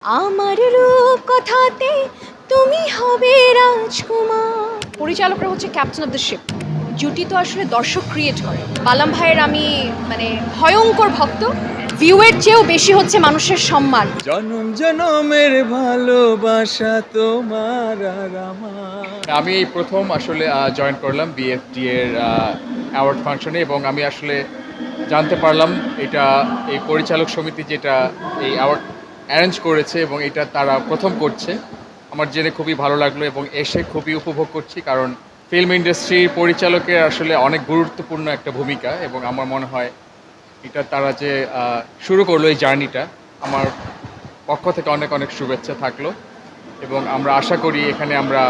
আমার রূপ কথাতে তুমি হবে রাজকুমার। পরিচালকরা হচ্ছে ক্যাপ্টেন অফ দ্য শিপ। জুটি তো আসলে দর্শক ক্রিয়েট করে। বালাম ভাইয়ের আমি ভয়ঙ্কর ভক্ত। ভিউয়ের চেয়েও বেশি হচ্ছে মানুষের সম্মান। জনম জনমের ভালোবাসা তোমার আর আমার। আমি এই প্রথম আসলে জয়েন করলাম বিএফটি এর অ্যাওয়ার্ড ফাংশনে, এবং আমি আসলে জানতে পারলাম এটা এই পরিচালক সমিতি যেটা এই অ্যাওয়ার্ড অ্যারেঞ্জ করেছে এবং এটা তারা প্রথম করছে। আমার জেনে খুবই ভালো লাগলো এবং এসে খুবই উপভোগ করছি, কারণ ফিল্ম ইন্ডাস্ট্রির পরিচালকের আসলে অনেক গুরুত্বপূর্ণ একটা ভূমিকা, এবং আমার মনে হয় এটা তারা যে শুরু করলো এই জার্নিটা, আমার পক্ষ থেকে অনেক অনেক শুভেচ্ছা থাকলো। এবং আমরা আশা করি এখানে আমরা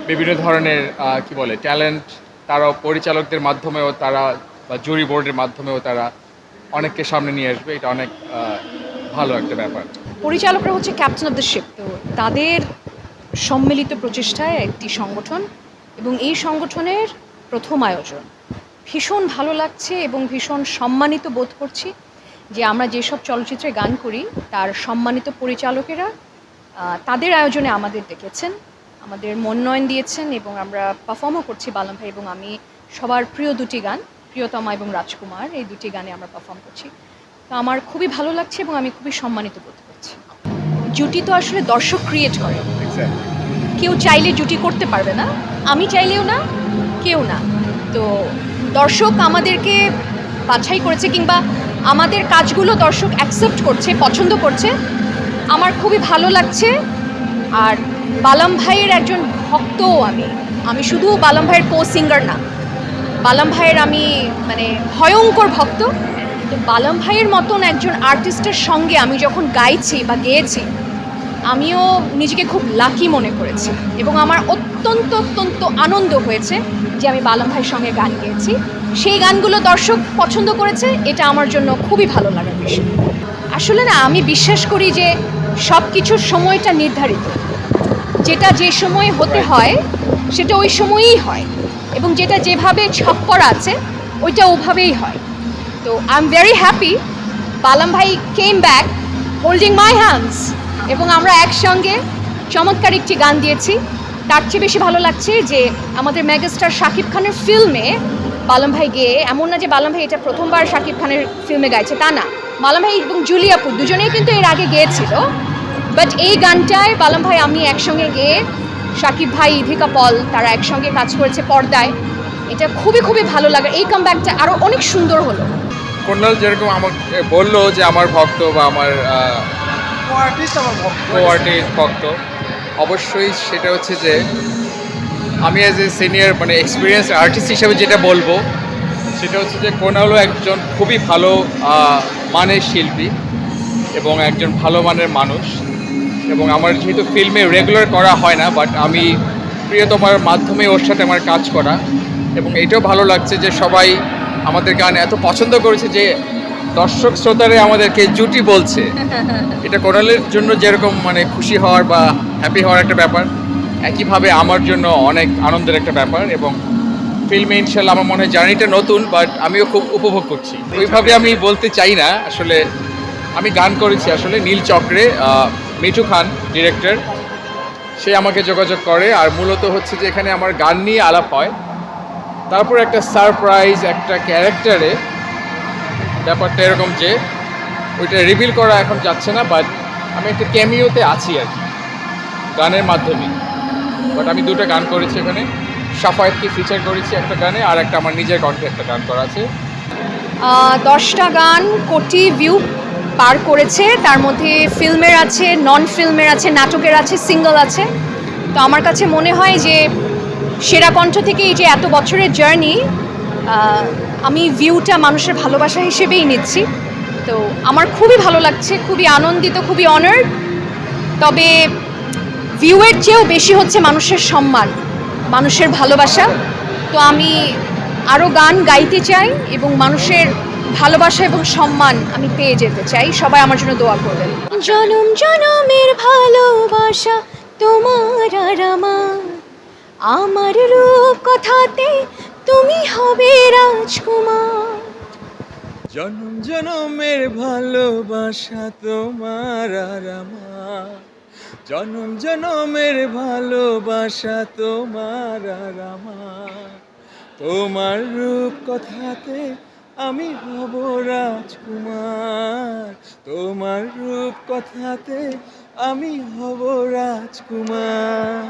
বিভিন্ন ধরনের কি বলে ট্যালেন্ট তারাও পরিচালকদের মাধ্যমেও তারা বা জুরি বোর্ডের মাধ্যমেও তারা অনেককে সামনে নিয়ে আসবে। এটা অনেক ভালো একটা ব্যাপার। পরিচালকরা হচ্ছে ক্যাপ্টেন অফ দ্য শিপ। তো তাদের সম্মিলিত প্রচেষ্টায় একটি সংগঠন, এবং এই সংগঠনের প্রথম আয়োজন ভীষণ ভালো লাগছে এবং ভীষণ সম্মানিত বোধ করছি যে আমরা যেসব চলচ্চিত্রে গান করি তার সম্মানিত পরিচালকেরা তাদের আয়োজনে আমাদের ডেকেছেন, আমাদের মনোনয়ন দিয়েছেন, এবং আমরা পারফর্মও করছি। বালাম ভাই এবং আমি সবার প্রিয় দুটি গান, প্রিয়তমা এবং রাজকুমার, এই দুটি গানে আমরা পারফর্ম করছি। তো আমার খুবই ভালো লাগছে এবং আমি খুবই সম্মানিত বোধ করছি। জুটি তো আসলে দর্শক ক্রিয়েট করে। কেউ চাইলে জুটি করতে পারবে না, আমি চাইলেও না, কেউ না। তো দর্শক আমাদেরকে বাছাই করেছে, কিংবা আমাদের কাজগুলো দর্শক অ্যাকসেপ্ট করছে, পছন্দ করছে। আমার খুবই ভালো লাগছে। আর বালাম ভাইয়ের একজন ভক্তও আমি শুধু বালাম ভাইয়ের কো সিঙ্গার না, বালাম ভাইয়ের আমি ভয়ঙ্কর ভক্ত। তো বালাম ভাইয়ের মতন একজন আর্টিস্টের সঙ্গে আমি যখন গাইছি বা গেয়েছি, আমিও নিজেকে খুব লাকি মনে করেছি, এবং আমার অত্যন্ত অত্যন্ত আনন্দ হয়েছে যে আমি বালাম ভাইয়ের সঙ্গে গান গেয়েছি। সেই গানগুলো দর্শক পছন্দ করেছে, এটা আমার জন্য খুবই ভালো লাগার বিষয়। আসলে না, আমি বিশ্বাস করি যে সব কিছুর সময়টা নির্ধারিত। যেটা যে সময় হতে হয় সেটা ওই সময়ই হয়, এবং যেটা যেভাবে ছক করা আছে ওইটা ওভাবেই হয়। তো আই এম ভেরি হ্যাপি বালাম ভাই came back holding my hands, এবং আমরা একসঙ্গে চমৎকার একটি গান দিয়েছি। তার চেয়ে বেশি ভালো লাগছে যে আমাদের মেগাস্টার শাকিব খানের ফিল্মে বালাম ভাই গেয়ে, এমন না যে বালাম ভাই এটা প্রথমবার শাকিব খানের ফিল্মে গাইছে, তা না। বালাম ভাই এবং জুলি আপু দুজনেই কিন্তু এর আগে গেয়েছিল, বাট এই গানটায় বালাম ভাই আমি একসঙ্গে গেয়ে, শাকিব ভাই, ইধিকা পল তারা একসঙ্গে কাজ করেছে পর্দায়। এটা খুবই খুবই ভালো লাগে। এই কামব্যাকটা আরও অনেক সুন্দর হলো। কুণাল যেরকম আমাকে বললো যে আমার ভক্ত বা আমার আর্টিস্ট ভক্ত, অবশ্যই সেটা হচ্ছে যে আমি as a senior experience artist হিসেবে যেটা বলবো সেটা হচ্ছে যে কুণালও একজন খুবই ভালো মানের শিল্পী এবং একজন ভালো মানের মানুষ। এবং আমার যেহেতু ফিল্মে রেগুলার করা হয় না, বাট আমি প্রিয়তমার মাধ্যমে ওর সাথে আমার কাজ করা, এবং এটাও ভালো লাগছে যে সবাই আমাদের গান এত পছন্দ করেছে যে দর্শক শ্রোতারে আমাদেরকে জুটি বলছে। এটা কোরালের জন্য যেরকম খুশি হওয়ার বা হ্যাপি হওয়ার একটা ব্যাপার, একইভাবে আমার জন্য অনেক আনন্দের একটা ব্যাপার। এবং ফিল্মে ইনশাল্লাহ আমার মনে হয় জার্নিটা নতুন, বাট আমিও খুব উপভোগ করছি। ওইভাবে আমি বলতে চাই না। আসলে আমি গান করেছি আসলে নীল চক্রে, মিঠু খান ডিরেক্টর, সে আমাকে যোগাযোগ করে। আর মূলত হচ্ছে যে এখানে আমার গান নিয়ে আলাপ হয়, তারপর একটা সারপ্রাইজ একটা ক্যারেক্টারে, ব্যাপারটা এরকম যে ওইটা রিভিল করা এখন যাচ্ছে না, বাট আমি একটা ক্যামিওতে আছি আর কি, গানের মাধ্যমে। বাট আমি দুটো গান করেছি এখানে, সাফায়েতকে ফিচার করেছি একটা গানে, আর একটা আমার নিজের কণ্ঠে একটা গান করা আছে। 10টা গান কোটি ভিউ পার করেছে, তার মধ্যে ফিল্মের আছে, নন ফিল্মের আছে, নাটকের আছে, সিঙ্গল আছে। তো আমার কাছে মনে হয় যে সেরা কণ্ঠ থেকে এই যে এত বছরের জার্নি, আমি ভিউটা মানুষের ভালোবাসা হিসেবেই নিচ্ছি। তো আমার খুবই ভালো লাগছে, খুবই আনন্দিত, খুবই অনার্ড। তবে ভিউয়ের চেয়েও বেশি হচ্ছে মানুষের সম্মান, মানুষের ভালোবাসা। তো আমি আরও গান গাইতে চাই এবং মানুষের ভালোবাসা এবং সম্মান আমি পেয়ে যেতে চাই। সবাই আমার জন্য দোয়া করবেন। জনম জনমের ভালোবাসা তোমার আর আমার রূপ কথাতে তুমি হবে রাজকুমার। জনম জনমের ভালোবাসা তোমার আর আমার, জনম জনমের ভালোবাসা তোমার আর আমার। তোমার রূপ কথাতে আমি হব রাজকুমার, তোমার রূপ কথাতে আমি হব রাজকুমার।